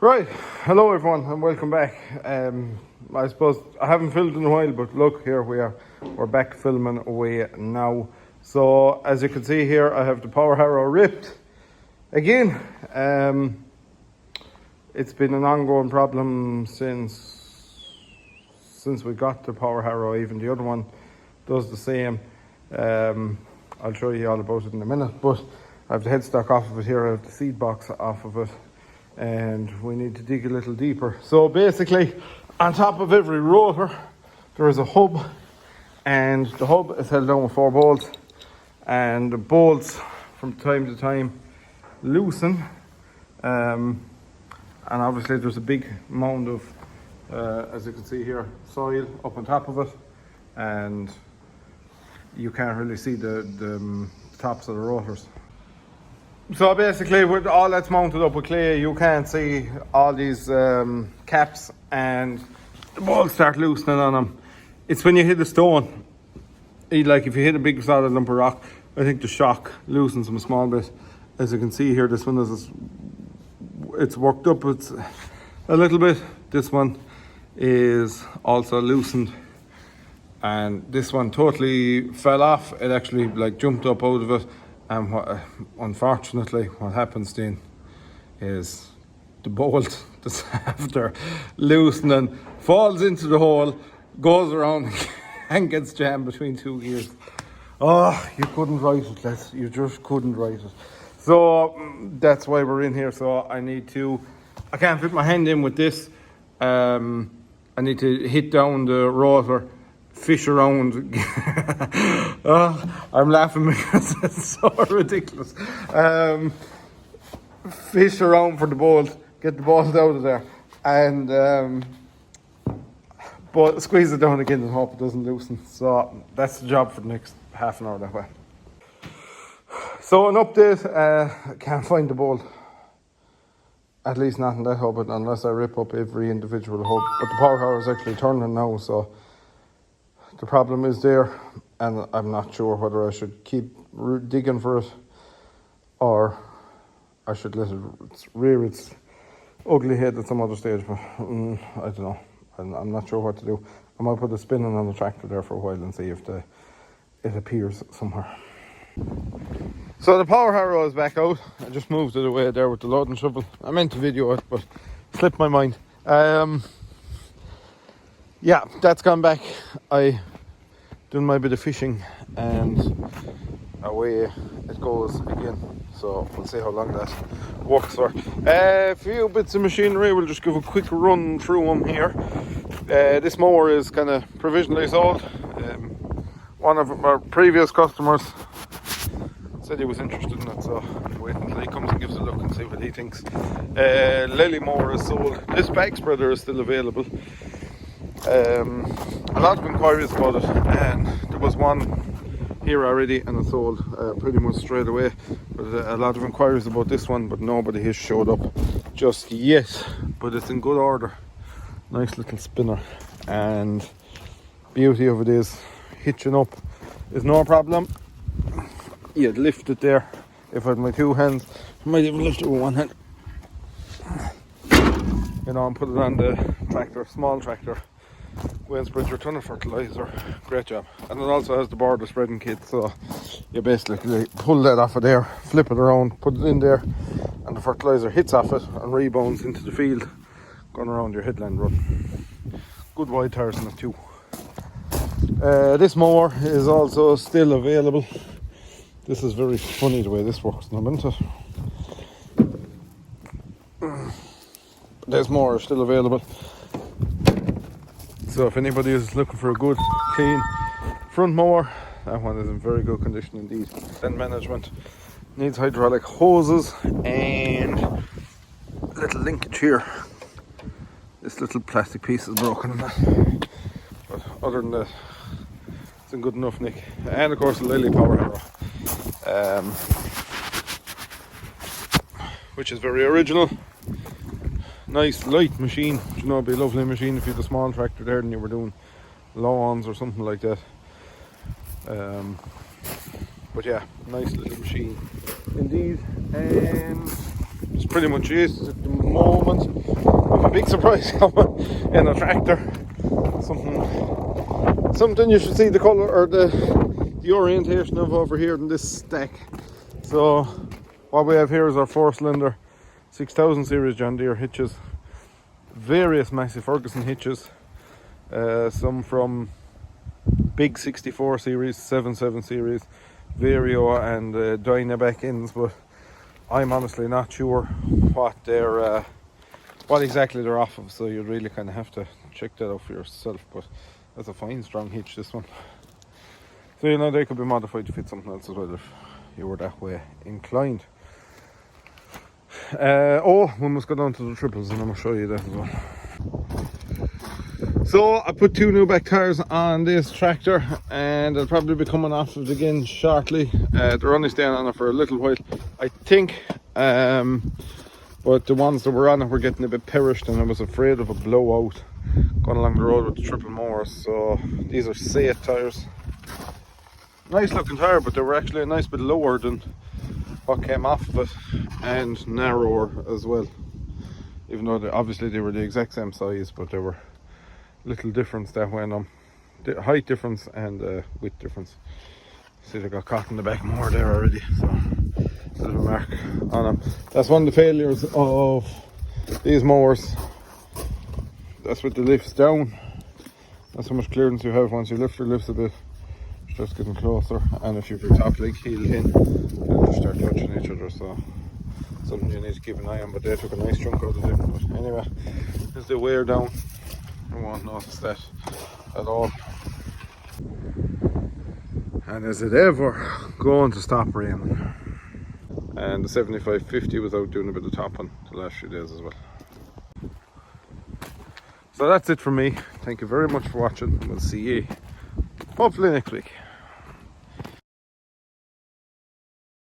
Right, hello everyone and welcome back. I suppose I haven't filmed in a while, but look, here we are. We're back filming away now. So as you can see here, I have the power harrow ripped again. It's been an ongoing problem since we got the power harrow. Even the other one does the same. I'll show you all about it in a minute, but I have the headstock off of it here. I have the seed box off of it, and we need to dig a little deeper. So basically, on top of every rotor there is a hub, and the hub is held down with 4 bolts, and the bolts from time to time loosen, and obviously there's a big mound of as you can see here, soil up on top of it, and you can't really see the tops of the rotors. So basically, with all that's mounted up with clay, you can't see all these caps, and the bolts start loosening on them. It's when you hit a stone, like if you hit a big solid lump of rock, I think the shock loosens them a small bit. As you can see here, this one is, it's worked up, it's a little bit. This one is also loosened, and this one totally fell off. It actually like jumped up out of it. And unfortunately, what happens then is the bolt that's after loosening falls into the hole, goes around and gets jammed between 2 gears. Oh, you couldn't write it, lads. You just couldn't write it. So that's why we're in here. So I can't fit my hand in with this. I need to hit down the rotor, fish around. I'm laughing because it's so ridiculous. Fish around for the bolt, get the bolt out of there, and but squeeze it down again and hope it doesn't loosen. So that's the job for the next half an hour that way. So an update, I can't find the bolt. At least not in that hub, unless I rip up every individual hub. But the power harrow is actually turning now, so the problem is there, and I'm not sure whether I should keep digging for it or I should let it rear its ugly head at some other stage. But I don't know. I'm not sure what to do. I might put a spinning on the tractor there for a while and see if it appears somewhere. So the power harrow is back out. I just moved it away there with the loading shovel. I meant to video it, but slipped my mind. Yeah, that's gone back. I done my bit of fishing and away it goes again. So we'll see how long that works for. A few bits of machinery, we'll just give a quick run through them here. This mower is kind of provisionally sold. One of our previous customers said he was interested in it, so I'll wait until he comes and gives a look and see what he thinks. Lily mower is sold. This bag spreader is still available. A lot of inquiries about it, and there was one here already and it sold pretty much straight away. But a lot of inquiries about this one, but nobody has showed up just yet. But it's in good order. Nice little spinner, and beauty of it is hitching up is no problem. You'd lift it there. If I had my 2 hands, I might even lift it with 1 hand, you know, and put it on the tractor, small tractor. Go and spread your ton of fertilizer. Great job. And it also has the border spreading kit, so you basically pull that off of there, flip it around, put it in there, and the fertilizer hits off it and rebounds into the field, going around your headland run. Good wide tires in it too. This mower is also still available. This is very funny the way this works now, isn't it? This mower is still available. So if anybody is looking for a good, clean front mower, that one is in very good condition indeed. Then management needs hydraulic hoses and a little linkage here. This little plastic piece is broken in that. But other than that, it's in good enough nick. And of course the Lily power harrow, which is very original. Nice light machine. You know, it'd be a lovely machine if you had a small tractor there and you were doing lawns or something like that. But yeah, nice little machine indeed. And It's pretty much it at the moment. We have a big surprise coming in a tractor. Something you should see the colour or the orientation of over here in this stack. So what we have here is our 4-cylinder 6000 series John Deere hitches. Various Massey Ferguson hitches. Some from big 64 series, 77 series, Vario and Dynaback ends, but I'm honestly not sure what they're what exactly they're off of, so you'd really kind of have to check that out for yourself. But that's a fine strong hitch, this one. So you know, they could be modified to fit something else as well if you were that way inclined. We must go down to the triples and I'm going to show you that as well. So I put 2 new back tyres on this tractor and they'll probably be coming off it again shortly. They're only staying on it for a little while, I think. But the ones that were on it were getting a bit perished and I was afraid of a blowout going along the road with the triple mowers. So these are Seat tyres. Nice looking tyre, but they were actually a nice bit lower than what came off of it and narrower as well. Even though obviously they were the exact same size, but there were little difference that went on. Height difference and width difference. See, they got caught in the back more there already, so a little mark on them. That's one of the failures of these mowers. That's with the lifts down. That's how much clearance you have. Once you lift your lifts a bit, it's just getting closer, and if you've your top leg heeled in, they'll just start touching each other, so something you need to keep an eye on. But they took a nice chunk out of it. But anyway, as they wear down, you won't notice that at all. And is it ever going to stop raining? And the 7550 was out doing a bit of topping the last few days as well. So that's it from me. Thank you very much for watching. We'll see you hopefully next week.